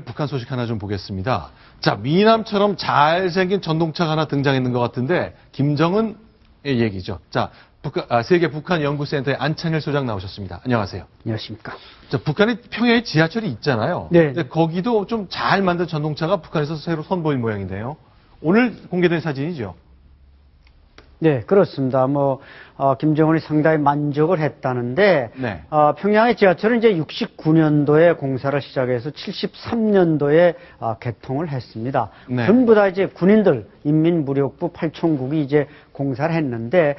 북한 소식 하나 좀 보겠습니다. 자, 미남처럼 잘생긴 전동차가 하나 등장했는 것 같은데 김정은의 얘기죠. 자, 세계 북한 연구센터의 안창일 소장 나오셨습니다. 안녕하세요. 안녕하십니까. 자, 북한에 평야에 지하철이 있잖아요. 네. 근데 거기도 좀 잘 만든 전동차가 북한에서 새로 선보인 모양인데요. 오늘 공개된 사진이죠. 네, 그렇습니다. 김정은이 상당히 만족을 했다는데, 네. 평양의 지하철은 이제 69년도에 공사를 시작해서 73년도에 개통을 했습니다. 네. 전부 다 이제 군인들, 인민무력부 8총국이 이제 공사를 했는데,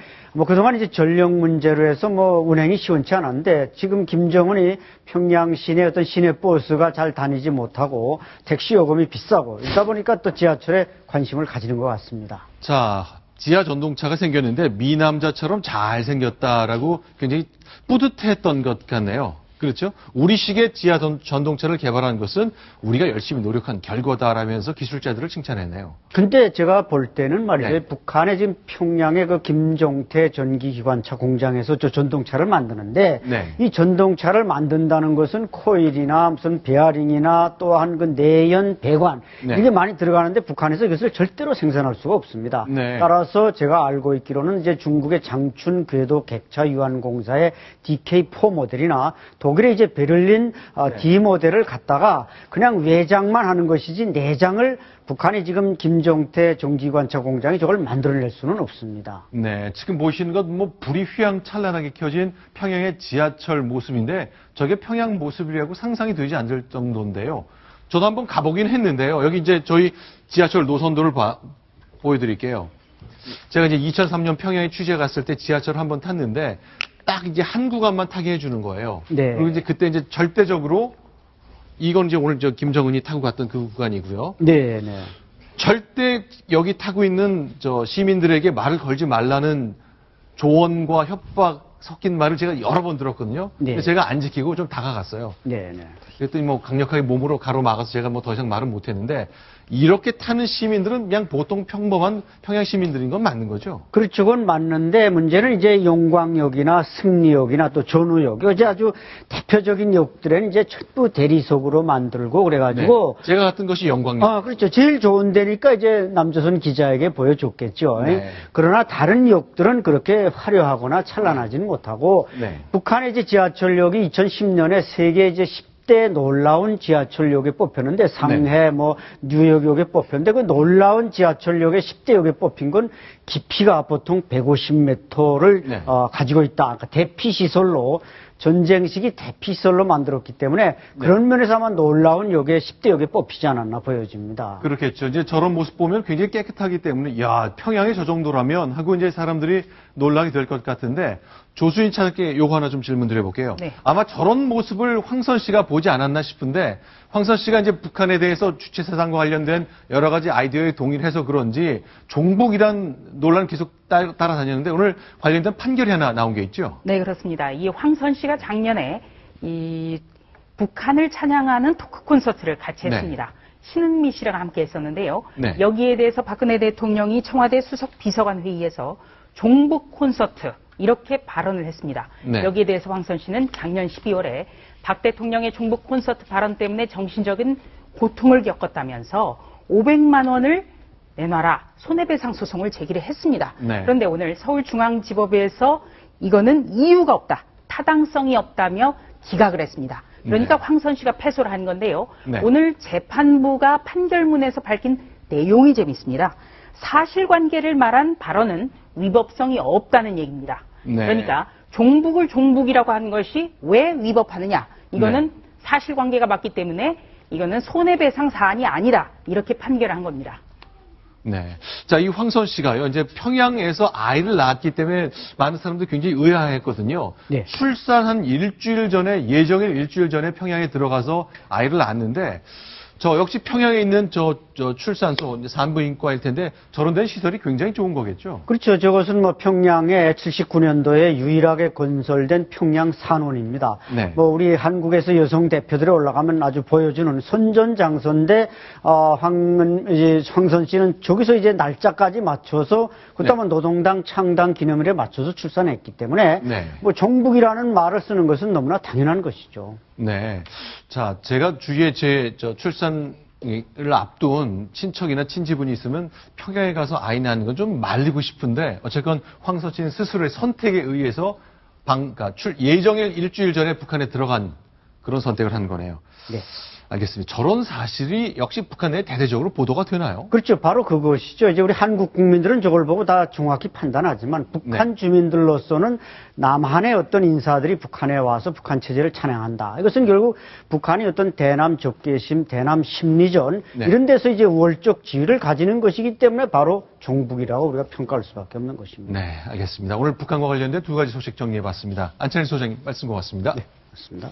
그동안 이제 전력 문제로 해서 운행이 시원치 않았는데, 지금 김정은이 평양 시내 어떤 시내 버스가 잘 다니지 못하고, 택시 요금이 비싸고, 이러다 보니까 또 지하철에 관심을 가지는 것 같습니다. 자, 지하 전동차가 생겼는데 미남자처럼 잘생겼다라고 굉장히 뿌듯했던 것 같네요. 그렇죠? 우리식의 지하 전동차를 개발한 것은 우리가 열심히 노력한 결과다라면서 기술자들을 칭찬했네요. 근데 제가 볼 때는 말이죠. 네. 북한의 지금 평양의 그 김종태 전기기관차 공장에서 저 전동차를 만드는데 네. 이 전동차를 만든다는 것은 코일이나 무슨 베어링이나 또한 그 내연 배관 네. 이게 많이 들어가는데 북한에서 이것을 절대로 생산할 수가 없습니다. 네. 따라서 제가 알고 있기로는 이제 중국의 장춘 궤도 객차 유한공사의 DK4 모델이나 독일의 이제 베를린 D 모델을 갖다가 그냥 외장만 하는 것이지 내장을 북한이 지금 김종태 전기관차 공장이 저걸 만들어낼 수는 없습니다. 네, 지금 보시는 건 불이 휘황찬란하게 켜진 평양의 지하철 모습인데 저게 평양 모습이라고 상상이 되지 않을 정도인데요. 저도 한번 가보긴 했는데요. 여기 이제 저희 지하철 노선도를 보여드릴게요. 제가 이제 2003년 평양에 취재 갔을 때 지하철을 한번 탔는데 딱 이제 한 구간만 타게 해주는 거예요. 네. 그리고 이제 그때 이제 절대적으로 이건 이제 오늘 김정은이 타고 갔던 그 구간이고요. 네, 네. 절대 여기 타고 있는 시민들에게 말을 걸지 말라는 조언과 협박 섞인 말을 제가 여러 번 들었거든요. 네. 근데 제가 안 지키고 좀 다가갔어요. 네, 네. 그랬더니 강력하게 몸으로 가로막아서 제가 더 이상 말은 못했는데 이렇게 타는 시민들은 그냥 보통 평범한 평양 시민들인 건 맞는 거죠? 그렇죠. 그건 맞는데 문제는 이제 용광역이나 승리역이나 또 전우역 이제 아주 대표적인 역들에는 이제 전부 대리석으로 만들고 그래가지고 네. 제가 갔던 것이 영광역. 그렇죠. 제일 좋은 데니까 이제 남조선 기자에게 보여줬겠죠. 네. 그러나 다른 역들은 그렇게 화려하거나 찬란하지는 못하고 네. 북한의 이제 지하철역이 2010년에 세계 이제 10대 놀라운 지하철역에 뽑혔는데 상해, 네. 뉴욕역에 뽑혔는데 그 놀라운 지하철역에 10대 역에 뽑힌 건 깊이가 보통 150m를 네. 가지고 있다. 그러니까 대피시설로 전쟁 시기 대피시설로 만들었기 때문에 그런 면에서 아마 놀라운 역에 10대 역에 뽑히지 않았나 보여집니다. 그렇겠죠. 이제 저런 모습 보면 굉장히 깨끗하기 때문에 야, 평양이 저 정도라면 하고 이제 사람들이 놀라게 될 것 같은데 조수인 차장께 요거 하나 좀 질문 드려볼게요. 네. 아마 저런 모습을 황선 씨가 보지 않았나 싶은데 황선 씨가 이제 북한에 대해서 주체 사상과 관련된 여러 가지 아이디어에 동의해서 그런지 종북이란 논란 계속 따라다녔는데 오늘 관련된 판결이 하나 나온 게 있죠? 네, 그렇습니다. 이 황선 씨가 작년에 이 북한을 찬양하는 토크 콘서트를 같이 네. 했습니다. 신은미 씨랑 함께 했었는데요. 네. 여기에 대해서 박근혜 대통령이 청와대 수석 비서관 회의에서 종북 콘서트 이렇게 발언을 했습니다. 네. 여기에 대해서 황선 씨는 작년 12월에 박 대통령의 종북 콘서트 발언 때문에 정신적인 고통을 겪었다면서 500만 원을 내놔라 손해배상 소송을 제기를 했습니다. 네. 그런데 오늘 서울중앙지법에서 이거는 이유가 없다, 타당성이 없다며 기각을 했습니다. 그러니까 네. 황선 씨가 패소를 한 건데요. 네. 오늘 재판부가 판결문에서 밝힌 내용이 재밌습니다. 사실관계를 말한 발언은 위법성이 없다는 얘기입니다. 네. 그러니까 종북을 종북이라고 하는 것이 왜 위법하느냐. 이거는 네. 사실관계가 맞기 때문에 이거는 손해배상 사안이 아니다. 이렇게 판결한 겁니다. 네. 자, 이 황선 씨가요, 이제 평양에서 아이를 낳았기 때문에 많은 사람들이 굉장히 의아했거든요. 네. 출산한 일주일 전에, 예정일 일주일 전에 평양에 들어가서 아이를 낳았는데, 저 역시 평양에 있는 저 출산소, 이제 산부인과일 텐데, 저런 데는 시설이 굉장히 좋은 거겠죠? 그렇죠. 저것은 평양에 79년도에 유일하게 건설된 평양 산원입니다. 네. 우리 한국에서 여성 대표들이 올라가면 아주 보여주는 선전장소인데, 황선 씨는 저기서 이제 날짜까지 맞춰서, 그다음에 네. 노동당 창당 기념일에 맞춰서 출산했기 때문에, 네. 종북이라는 말을 쓰는 것은 너무나 당연한 것이죠. 네. 자, 제가 주위에 출산을 앞둔 친척이나 친지분이 있으면 평양에 가서 아이 낳는 건 좀 말리고 싶은데, 어쨌건 황서진 스스로의 선택에 의해서 그러니까 예정일 일주일 전에 북한에 들어간 그런 선택을 한 거네요. 네. 알겠습니다. 저런 사실이 역시 북한 내에 대대적으로 보도가 되나요? 그렇죠. 바로 그것이죠. 이제 우리 한국 국민들은 저걸 보고 다 정확히 판단하지만 북한 네. 주민들로서는 남한의 어떤 인사들이 북한에 와서 북한 체제를 찬양한다. 이것은 결국 북한이 어떤 대남 적개심, 대남 심리전 네. 이런 데서 이제 우월적 지위를 가지는 것이기 때문에 바로 종북이라고 우리가 평가할 수밖에 없는 것입니다. 네, 알겠습니다. 오늘 북한과 관련된 두 가지 소식 정리해봤습니다. 안찬일 소장님 말씀 고맙습니다. 네, 맞습니다.